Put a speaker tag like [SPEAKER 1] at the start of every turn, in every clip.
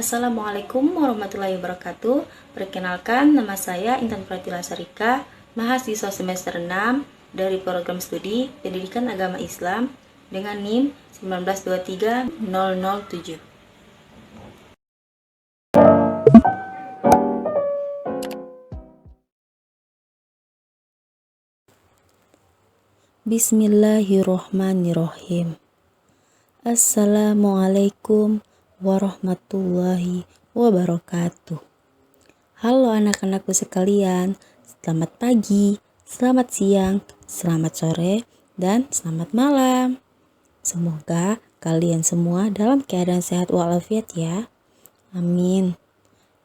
[SPEAKER 1] Assalamualaikum warahmatullahi wabarakatuh. Perkenalkan, nama saya Intan Pratila Sarika, mahasiswa semester 6 dari program studi Pendidikan Agama Islam dengan NIM 1923007. Bismillahirrohmanirrohim. Assalamualaikum warahmatullahi wabarakatuh. Halo anak-anakku sekalian, selamat pagi, selamat siang, selamat sore, dan selamat malam. Semoga kalian semua dalam keadaan sehat walafiat ya. Amin.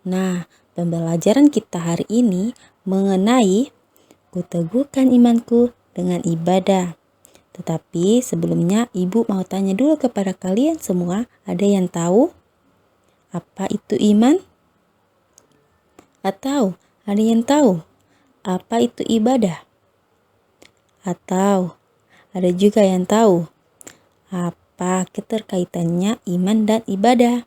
[SPEAKER 1] Nah, pembelajaran kita hari ini mengenai kuteguhkan imanku dengan ibadah. Tetapi sebelumnya ibu mau tanya dulu kepada kalian semua, ada yang tahu apa itu iman? Atau ada yang tahu apa itu ibadah? Atau ada juga yang tahu apa keterkaitannya iman dan ibadah?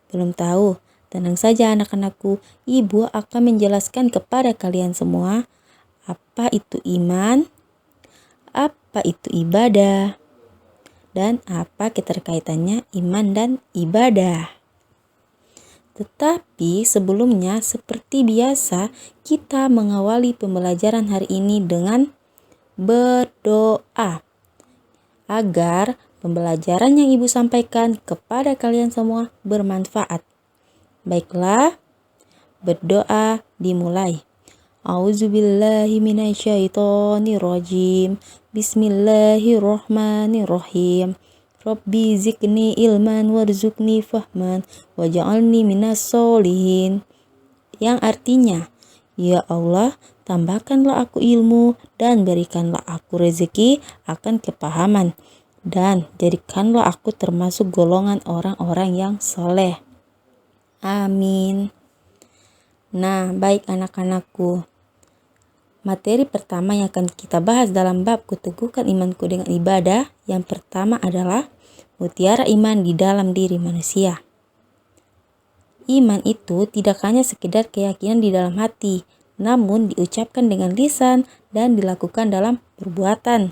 [SPEAKER 1] Belum tahu? Tenang saja anak-anakku, ibu akan menjelaskan kepada kalian semua apa itu iman, apa itu ibadah, dan apa keterkaitannya iman dan ibadah. Tetapi sebelumnya seperti biasa kita mengawali pembelajaran hari ini dengan berdoa agar pembelajaran yang ibu sampaikan kepada kalian semua bermanfaat. Baiklah, berdoa dimulai. A'udzubillahi minasyaitonirrajim. Bismillahirrohmanirrohim. Rabbi zikni ilman warzuqni fahman waj'alni minas solihin. Yang artinya, ya Allah, tambahkanlah aku ilmu dan berikanlah aku rezeki akan kepahaman, dan jadikanlah aku termasuk golongan orang-orang yang soleh. Amin. Nah, baik anak-anakku. Materi pertama yang akan kita bahas dalam bab kuteguhkan imanku dengan ibadah, yang pertama adalah mutiara iman di dalam diri manusia. Iman itu tidak hanya sekedar keyakinan di dalam hati, namun diucapkan dengan lisan dan dilakukan dalam perbuatan.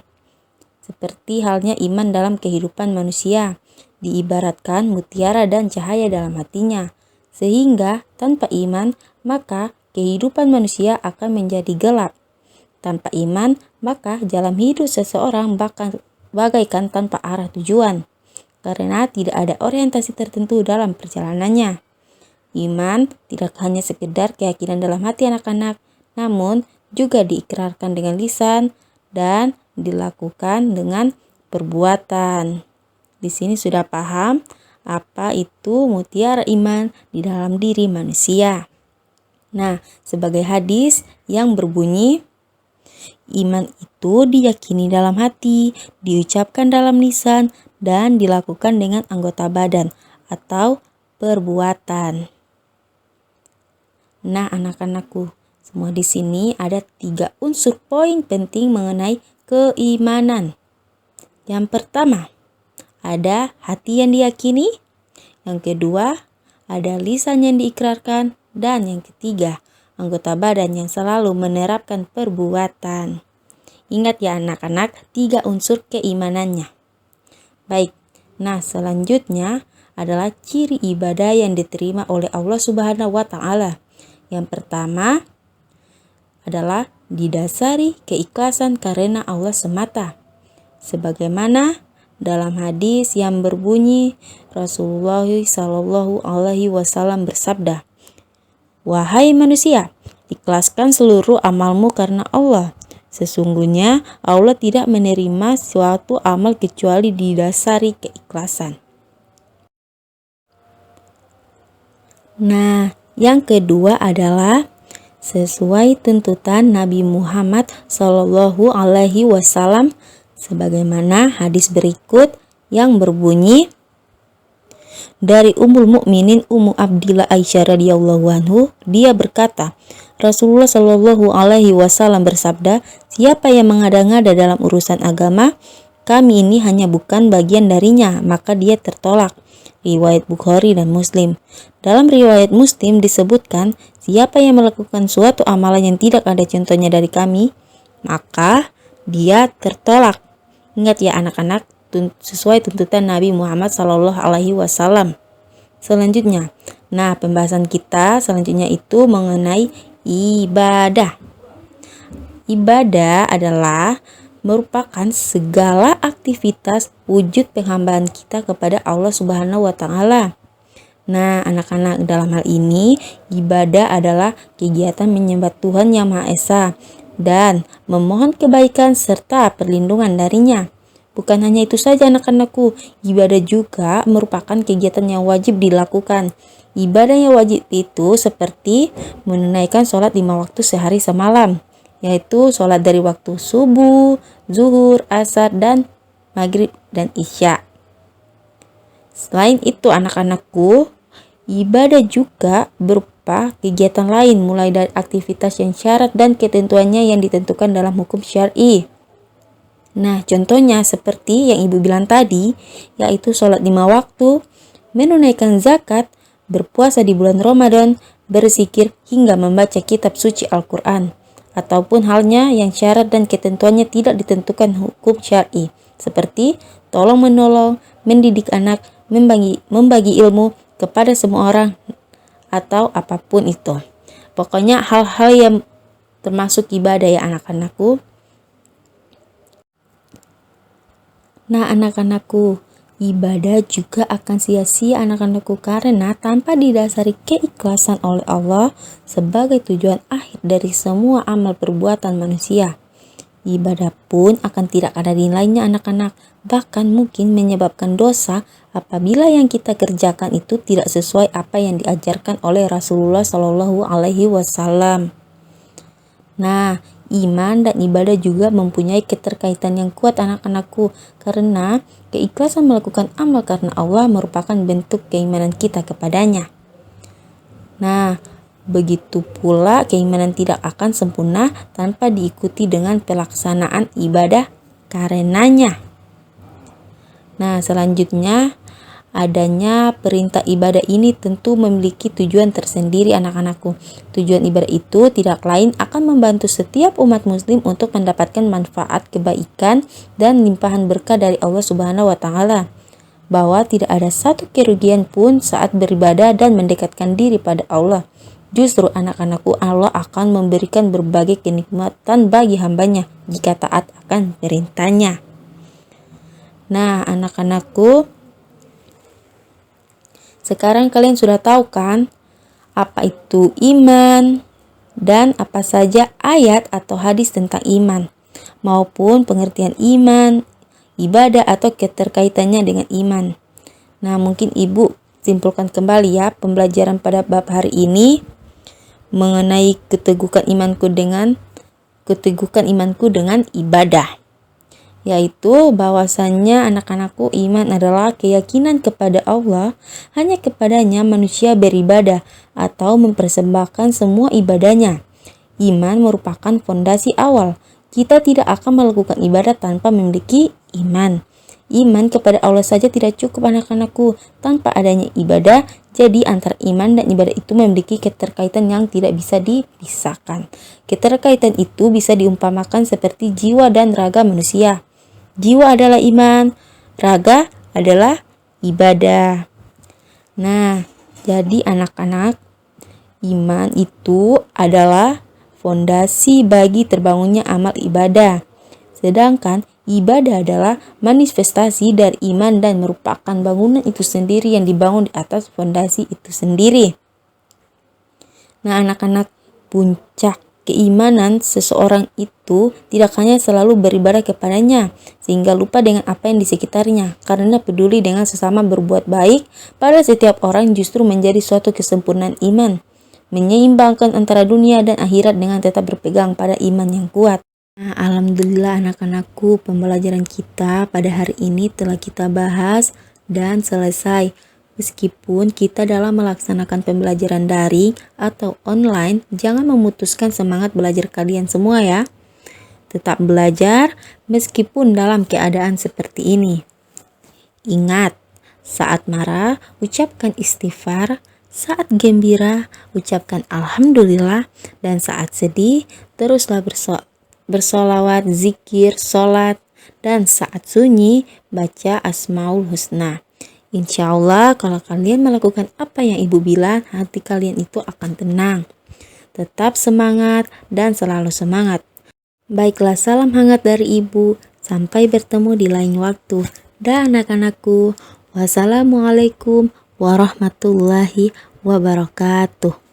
[SPEAKER 1] Seperti halnya iman dalam kehidupan manusia, diibaratkan mutiara dan cahaya dalam hatinya, sehingga tanpa iman maka kehidupan manusia akan menjadi gelap. Tanpa iman, maka jalan hidup seseorang bagaikan tanpa arah tujuan, karena tidak ada orientasi tertentu dalam perjalanannya. Iman tidak hanya sekedar keyakinan dalam hati anak-anak, namun juga diikrarkan dengan lisan dan dilakukan dengan perbuatan. Di sini sudah paham apa itu mutiara iman di dalam diri manusia. Nah, sebagai hadis yang berbunyi, iman itu diyakini dalam hati, diucapkan dalam lisan, dan dilakukan dengan anggota badan atau perbuatan. Nah, anak-anakku, semua di sini ada 3 unsur poin penting mengenai keimanan. Yang pertama, ada hati yang diyakini. Yang kedua, ada lisan yang diikrarkan. Dan yang ketiga, anggota badan yang selalu menerapkan perbuatan. Ingat ya anak-anak, 3 unsur keimanannya. Baik, nah selanjutnya adalah ciri ibadah yang diterima oleh Allah Subhanahu wa Ta'ala. Yang pertama adalah didasari keikhlasan karena Allah semata. Sebagaimana dalam hadis yang berbunyi, Rasulullah Shallallahu Alaihi Wasallam bersabda, "Wahai manusia, ikhlaskan seluruh amalmu karena Allah. Sesungguhnya Allah tidak menerima suatu amal kecuali didasari keikhlasan." Nah, yang kedua adalah sesuai tuntutan Nabi Muhammad Shallallahu Alaihi Wasallam, sebagaimana hadis berikut yang berbunyi dari Ummul Mukminin Ummu Abdillah Aisyah radhiyallahu anhu, dia berkata, Rasulullah Shallallahu Alaihi Wasallam bersabda, siapa yang mengada-ngada dalam urusan agama, kami ini hanya bukan bagian darinya, maka dia tertolak. riwayat Bukhari dan Muslim. Dalam riwayat Muslim disebutkan, siapa yang melakukan suatu amalan yang tidak ada contohnya dari kami, maka dia tertolak. Ingat ya anak-anak, sesuai tuntutan Nabi Muhammad SAW. Selanjutnya, pembahasan kita selanjutnya itu mengenai ibadah. Ibadah adalah merupakan segala aktivitas wujud penghambaan kita kepada Allah Subhanahu wa Ta'ala. Nah, anak-anak, dalam hal ini ibadah adalah kegiatan menyembah Tuhan Yang Maha Esa dan memohon kebaikan serta perlindungan darinya. Bukan hanya itu saja anak-anakku, ibadah juga merupakan kegiatan yang wajib dilakukan. Ibadah yang wajib itu seperti menunaikan sholat 5 waktu sehari semalam, yaitu sholat dari waktu subuh, zuhur, asar, dan maghrib dan isya. Selain itu anak-anakku, ibadah juga berupa kegiatan lain mulai dari aktivitas yang syarat dan ketentuannya yang ditentukan dalam hukum syar'i. Nah, contohnya seperti yang Ibu bilang tadi, yaitu sholat 5 waktu, menunaikan zakat, berpuasa di bulan Ramadan, berzikir hingga membaca kitab suci Al-Quran, ataupun halnya yang syarat dan ketentuannya tidak ditentukan hukum syar'i, seperti tolong-menolong, mendidik anak, membagi ilmu kepada semua orang, atau apapun itu. Pokoknya hal-hal yang termasuk ibadah ya anak-anakku. Nah anak-anakku, ibadah juga akan sia-sia anak-anakku karena tanpa didasari keikhlasan oleh Allah sebagai tujuan akhir dari semua amal perbuatan manusia, ibadah pun akan tidak ada nilainya anak-anak, bahkan mungkin menyebabkan dosa apabila yang kita kerjakan itu tidak sesuai apa yang diajarkan oleh Rasulullah SAW. Nah, iman dan ibadah juga mempunyai keterkaitan yang kuat anak-anakku karena keikhlasan melakukan amal karena Allah merupakan bentuk keimanan kita kepadanya. Nah, begitu pula keimanan tidak akan sempurna tanpa diikuti dengan pelaksanaan ibadah karenanya. Nah, selanjutnya adanya perintah ibadah ini tentu memiliki tujuan tersendiri anak-anakku. Tujuan ibadah itu tidak lain akan membantu setiap umat muslim untuk mendapatkan manfaat kebaikan dan limpahan berkah dari Allah Subhanahu wa Ta'ala. Bahwa tidak ada satu kerugian pun saat beribadah dan mendekatkan diri pada Allah. Justru anak-anakku, Allah akan memberikan berbagai kenikmatan bagi hambanya jika taat akan perintahnya. Nah anak-anakku, sekarang kalian sudah tahu kan apa itu iman dan apa saja ayat atau hadis tentang iman maupun pengertian iman, ibadah atau keterkaitannya dengan iman. Nah, mungkin Ibu simpulkan kembali ya pembelajaran pada bab hari ini mengenai keteguhan imanku dengan ibadah. Yaitu bahwasannya anak-anakku, iman adalah keyakinan kepada Allah, hanya kepadanya manusia beribadah atau mempersembahkan semua ibadahnya. Iman merupakan fondasi awal. Kita tidak akan melakukan ibadah tanpa memiliki iman. Iman kepada Allah saja tidak cukup anak-anakku tanpa adanya ibadah. Jadi antara iman dan ibadah itu memiliki keterkaitan yang tidak bisa dipisahkan. Keterkaitan itu bisa diumpamakan seperti jiwa dan raga manusia. Jiwa adalah iman, raga adalah ibadah. Nah, jadi anak-anak, iman itu adalah fondasi bagi terbangunnya amal ibadah. Sedangkan ibadah adalah manifestasi dari iman dan merupakan bangunan itu sendiri yang dibangun di atas fondasi itu sendiri. Nah, anak-anak, puncak keimanan seseorang itu tidak hanya selalu beribadah kepadanya sehingga lupa dengan apa yang di sekitarnya, karena peduli dengan sesama berbuat baik pada setiap orang justru menjadi suatu kesempurnaan iman, menyeimbangkan antara dunia dan akhirat dengan tetap berpegang pada iman yang kuat. Nah, alhamdulillah anak-anakku, pembelajaran kita pada hari ini telah kita bahas dan selesai. Meskipun kita dalam melaksanakan pembelajaran daring atau online, jangan memutuskan semangat belajar kalian semua ya. Tetap belajar meskipun dalam keadaan seperti ini. Ingat, Saat marah, ucapkan istighfar. Saat gembira, ucapkan alhamdulillah. Dan saat sedih, teruslah bersolawat, zikir, sholat. Dan saat sunyi, baca Asmaul Husna. Insya Allah kalau kalian melakukan apa yang ibu bilang, hati kalian itu akan tenang. Tetap semangat dan selalu semangat. Baiklah, salam hangat dari ibu. Sampai bertemu di lain waktu. Dan anak-anakku, wassalamualaikum warahmatullahi wabarakatuh.